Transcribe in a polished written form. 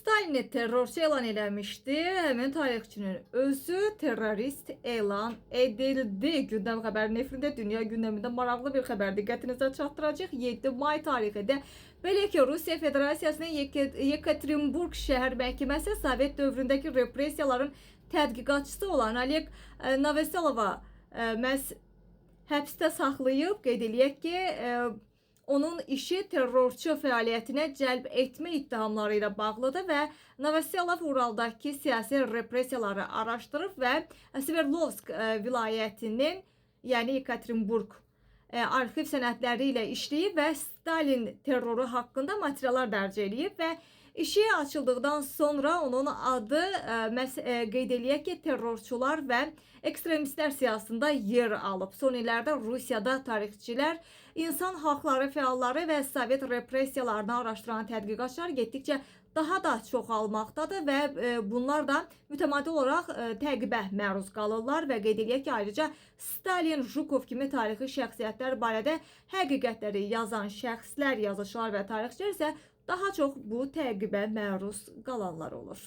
Stalini terrorçu elan eləmişdi. Həmin tarixçinin özü terrorist elan edildi. Gündəm xəbəri nefrində dünya gündəmində maraqlı bir xəbər diqqətinizə çatdıracaq. 7 may tarixində belə ki, Rusiya Federasiyasının Yekaterinburg şəhər məhkəməsi Sovet dövründəki repressiyaların tədqiqatçısı olan Oleg Novoselova məhz həbsdə saxlayıb. Qeyd eləyək ki, onun işi terrorçu fəaliyyətinə cəlb etmə ittihamları ilə bağlıdır və Novoselov Uraldakı siyasi repressiyaları araşdırıb və Sverdlovsk vilayətinin, yəni Yekaterinburg arxiv sənədləri ilə işləyib və Stalin terroru haqqında materiallar dərc edib və işi açıldıqdan sonra onun adı qeyd eləyək ki, terrorçular və ekstremistlər siyasında yer alıb. Son illərdə Rusiyada tarixçilər, insan haqları fəalları və Sovet repressiyalarını araşdıran tədqiqatçılar getdikcə daha da çoxalmaqdadır və bunlar da mütəmadi olaraq təqibə məruz qalırlar və qeyd eləyək ki, ayrıca Stalin, Jukov kimi tarixi şəxsiyyətlər barədə həqiqətləri yazan şəxslər, yazıçılar və tarixçilər isə daha çox bu təqibə məruz qalanlar olur.